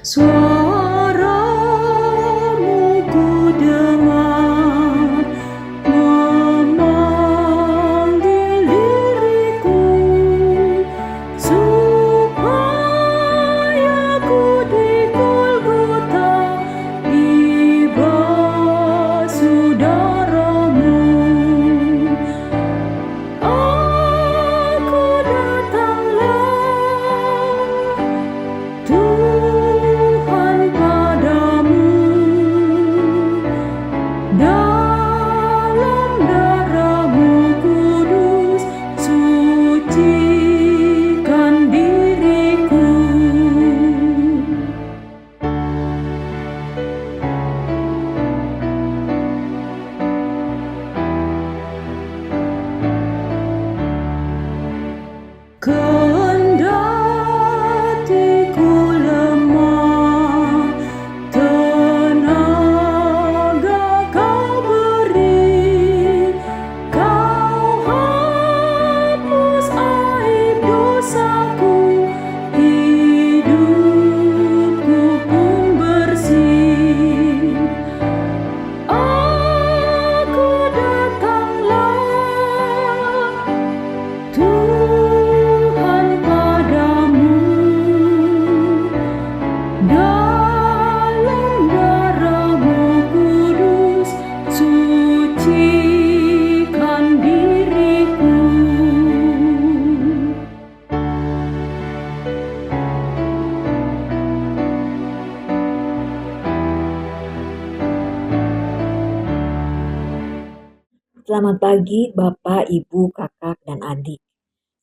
Suaramu ku dengar memanggil diriku supaya ku di Golgota dibasuh darah-Mu. Aku datanglah Tuhan padamu, dalam darah-Mu kudus sucikan diriku. Kendati ku lemah, tenaga Kau beri, Kau hapus aib dosaku, hidupku pun bersih. Aku datanglah Tuhan padamu, dalam darah-Mu kudus sucikan diriku. Selamat pagi Bapak, Ibu, Kakak, dan adik.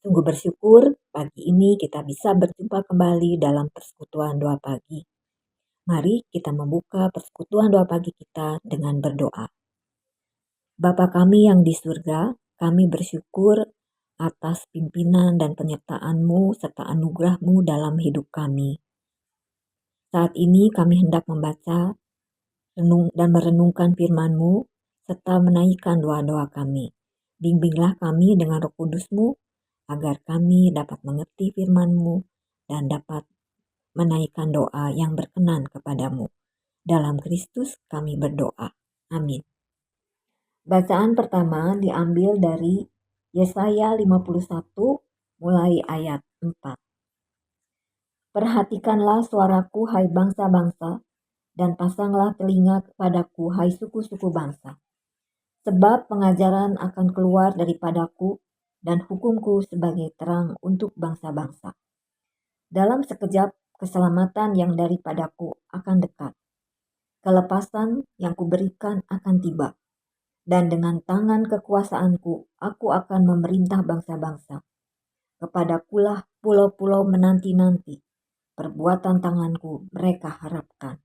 Sungguh bersyukur pagi ini kita bisa berjumpa kembali dalam persekutuan doa pagi. Mari kita membuka persekutuan doa pagi kita dengan berdoa. Bapa kami yang di surga, kami bersyukur atas pimpinan dan penyertaan-Mu serta anugerah-Mu dalam hidup kami. Saat ini kami hendak membaca dan merenungkan firman-Mu serta menaikkan doa-doa kami. Bimbinglah kami dengan Roh Kudus-Mu agar kami dapat mengerti firman-Mu dan dapat menaikkan doa yang berkenan kepadamu. Dalam Kristus kami berdoa. Amin. Bacaan pertama diambil dari Yesaya 51 mulai ayat 4. Perhatikanlah suaraku hai bangsa-bangsa, dan pasanglah telinga kepadaku hai suku-suku bangsa. Sebab pengajaran akan keluar daripadaku, dan hukumku sebagai terang untuk bangsa-bangsa. Dalam sekejap keselamatan yang daripadaku akan dekat. Kelepasan yang kuberikan akan tiba. Dan dengan tangan kekuasaanku aku akan memerintah bangsa-bangsa. Kepadakulah pulau-pulau menanti-nanti. Perbuatan tanganku mereka harapkan.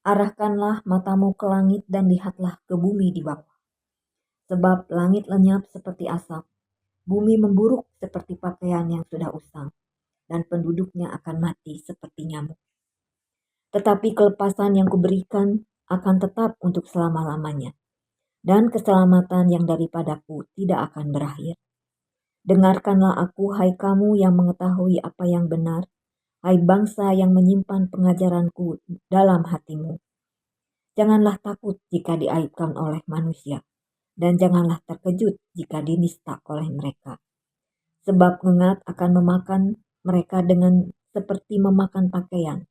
Arahkanlah matamu ke langit dan lihatlah ke bumi di bawah. Sebab langit lenyap seperti asap, bumi memburuk seperti pakaian yang sudah usang, dan penduduknya akan mati seperti nyamuk. Tetapi kelepasan yang kuberikan akan tetap untuk selama-lamanya, dan keselamatan yang daripadaku tidak akan berakhir. Dengarkanlah aku, hai kamu yang mengetahui apa yang benar, hai bangsa yang menyimpan pengajaranku dalam hatimu. Janganlah takut jika diaibkan oleh manusia, dan janganlah terkejut jika dinista oleh mereka. Sebab ngengat akan memakan mereka dengan seperti memakan pakaian,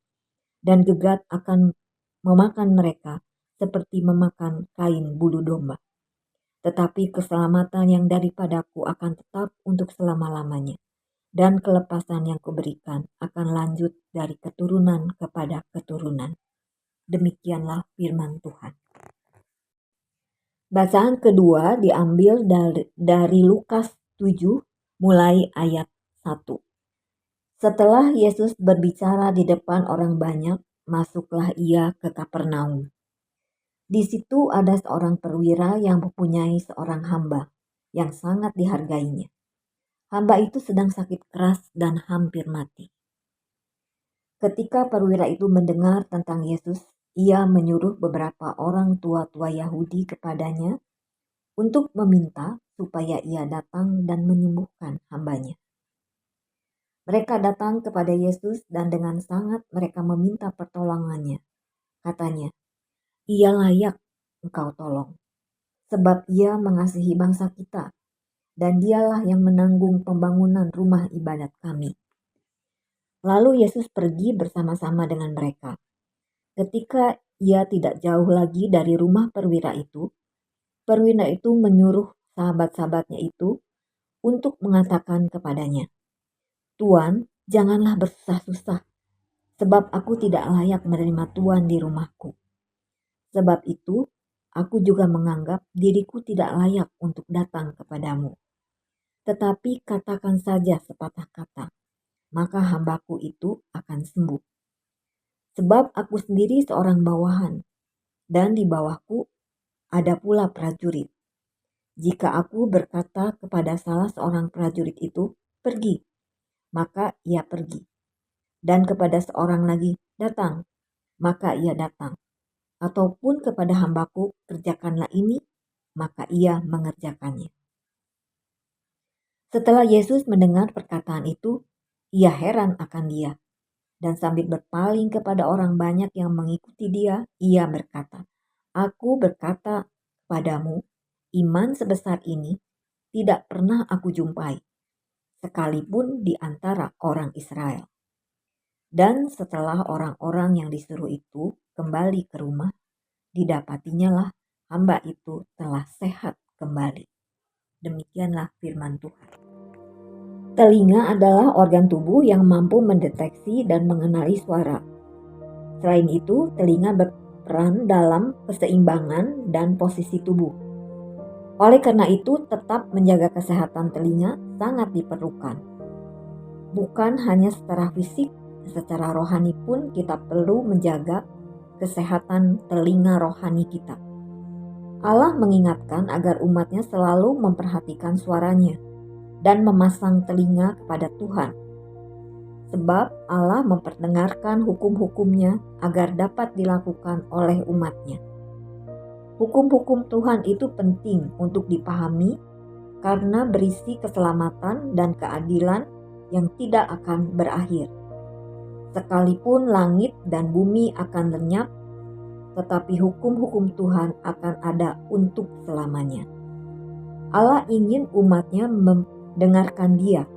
dan gegat akan memakan mereka seperti memakan kain bulu domba. Tetapi keselamatan yang daripadaku akan tetap untuk selama-lamanya, dan kelepasan yang kuberikan akan lanjut dari keturunan kepada keturunan. Demikianlah firman Tuhan. Bacaan kedua diambil dari Lukas 7 mulai ayat 1. Setelah Yesus berbicara di depan orang banyak, masuklah ia ke Kapernaum. Di situ ada seorang perwira yang mempunyai seorang hamba yang sangat dihargainya. Hamba itu sedang sakit keras dan hampir mati. Ketika perwira itu mendengar tentang Yesus, ia menyuruh beberapa orang tua-tua Yahudi kepadanya untuk meminta supaya ia datang dan menyembuhkan hambanya. Mereka datang kepada Yesus dan dengan sangat mereka meminta pertolongannya. Katanya, "Ia layak engkau tolong, sebab ia mengasihi bangsa kita, dan dialah yang menanggung pembangunan rumah ibadat kami." Lalu Yesus pergi bersama-sama dengan mereka. Ketika ia tidak jauh lagi dari rumah perwira itu menyuruh sahabat-sahabatnya itu untuk mengatakan kepadanya, "Tuan, janganlah bersusah-susah, sebab aku tidak layak menerima Tuan di rumahku. Sebab itu, aku juga menganggap diriku tidak layak untuk datang kepadamu. Tetapi katakan saja sepatah kata, maka hambaku itu akan sembuh. Sebab aku sendiri seorang bawahan, dan di bawahku ada pula prajurit. Jika aku berkata kepada salah seorang prajurit itu, 'Pergi,' maka ia pergi. Dan kepada seorang lagi, 'Datang,' maka ia datang. Ataupun kepada hambaku, 'Kerjakanlah ini,' maka ia mengerjakannya." Setelah Yesus mendengar perkataan itu, ia heran akan dia. Dan sambil berpaling kepada orang banyak yang mengikuti dia, ia berkata, "Aku berkata kepadamu, iman sebesar ini tidak pernah aku jumpai, sekalipun di antara orang Israel." Dan setelah orang-orang yang disuruh itu kembali ke rumah, didapatinya lah hamba itu telah sehat kembali. Demikianlah firman Tuhan. Telinga adalah organ tubuh yang mampu mendeteksi dan mengenali suara. Selain itu, telinga berperan dalam keseimbangan dan posisi tubuh. Oleh karena itu, tetap menjaga kesehatan telinga sangat diperlukan. Bukan hanya secara fisik, secara rohani pun kita perlu menjaga kesehatan telinga rohani kita. Allah mengingatkan agar umatnya selalu memperhatikan suaranya dan memasang telinga kepada Tuhan. Sebab Allah memperdengarkan hukum-hukumnya agar dapat dilakukan oleh umatnya. Hukum-hukum Tuhan itu penting untuk dipahami karena berisi keselamatan dan keadilan yang tidak akan berakhir. Sekalipun langit dan bumi akan lenyap, tetapi hukum-hukum Tuhan akan ada untuk selamanya. Allah ingin umatnya mendengarkan Dia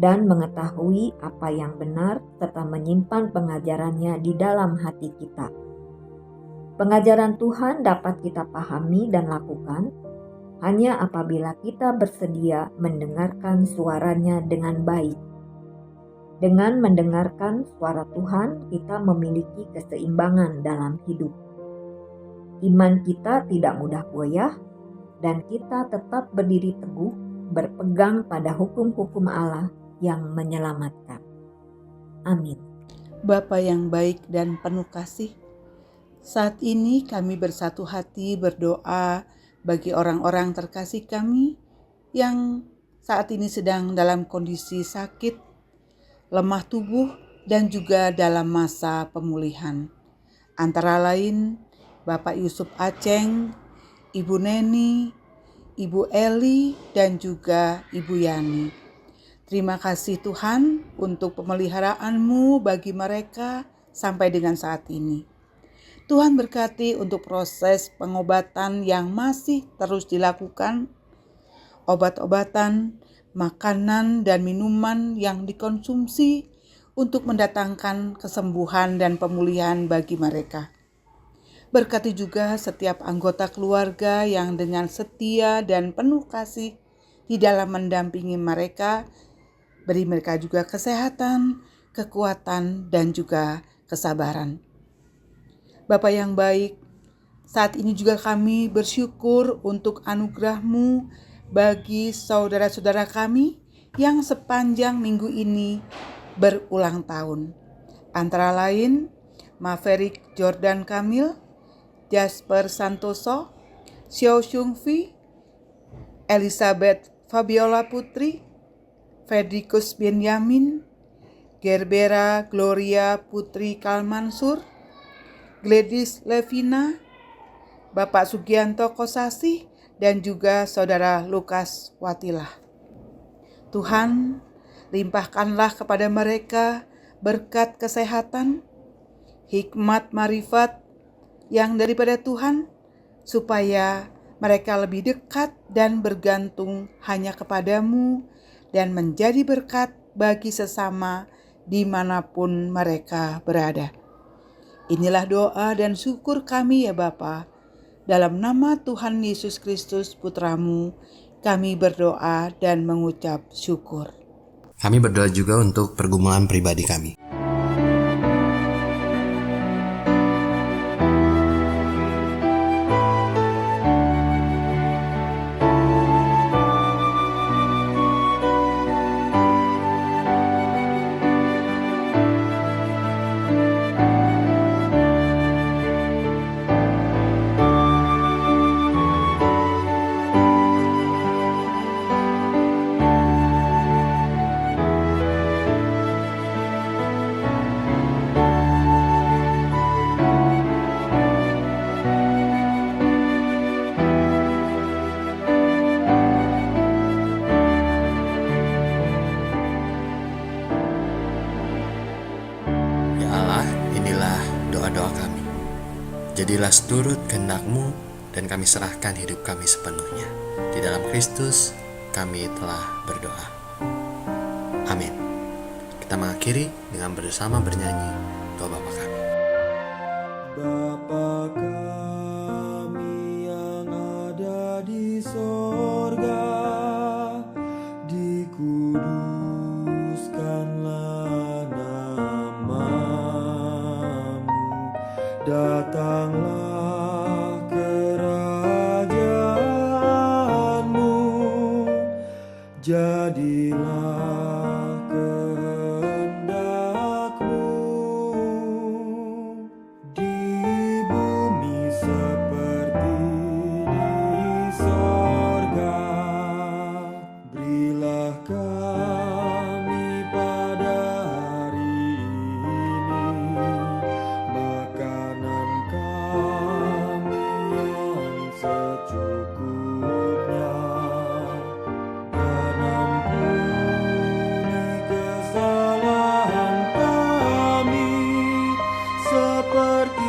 dan mengetahui apa yang benar serta menyimpan pengajarannya di dalam hati kita. Pengajaran Tuhan dapat kita pahami dan lakukan hanya apabila kita bersedia mendengarkan suaranya dengan baik. Dengan mendengarkan suara Tuhan, kita memiliki keseimbangan dalam hidup. Iman kita tidak mudah goyah dan kita tetap berdiri teguh berpegang pada hukum-hukum Allah yang menyelamatkan. Amin. Bapa yang baik dan penuh kasih, saat ini kami bersatu hati berdoa bagi orang-orang terkasih kami yang saat ini sedang dalam kondisi sakit, lemah tubuh, dan juga dalam masa pemulihan. Antara lain Bapak Yusuf Aceng, Ibu Neni, Ibu Eli, dan juga Ibu Yani. Terima kasih Tuhan untuk pemeliharaanmu bagi mereka sampai dengan saat ini. Tuhan berkati untuk proses pengobatan yang masih terus dilakukan, obat-obatan, makanan, dan minuman yang dikonsumsi untuk mendatangkan kesembuhan dan pemulihan bagi mereka. Berkati juga setiap anggota keluarga yang dengan setia dan penuh kasih di dalam mendampingi mereka. Beri mereka juga kesehatan, kekuatan, dan juga kesabaran. Bapa yang baik, saat ini juga kami bersyukur untuk anugerah-Mu bagi saudara-saudara kami yang sepanjang minggu ini berulang tahun. Antara lain, Maverick Jordan Kamil, Jasper Santoso, Xiao Xungfi, Elizabeth Fabiola Putri, Fedrikus Benyamin, Gerbera Gloria Putri Kalmansur, Gladys Levina, Bapak Sugianto Kosasih, dan juga Saudara Lukas Watilah. Tuhan, limpahkanlah kepada mereka berkat kesehatan, hikmat marifat yang daripada Tuhan, supaya mereka lebih dekat dan bergantung hanya kepadamu dan menjadi berkat bagi sesama dimanapun mereka berada. Inilah doa dan syukur kami ya Bapa. Dalam nama Tuhan Yesus Kristus Putra-Mu, kami berdoa dan mengucap syukur. Kami berdoa juga untuk pergumulan pribadi kami. Ya Allah, inilah doa-doa kami. Jadilah seturut kehendak-Mu dan kami serahkan hidup kami sepenuhnya. Di dalam Kristus kami telah berdoa. Amin. Kita mengakhiri dengan bersama bernyanyi doa Bapa kami. Bapa kami yang ada di sorga, dikuduskanlah nama-Mu, datanglah kerajaan-Mu, jadilah kehendak-Mu di bumi seperti di sorga. Berilah kami pada hari ini makanan kami yang secukupnya, dan ampuni kesalahan kami seperti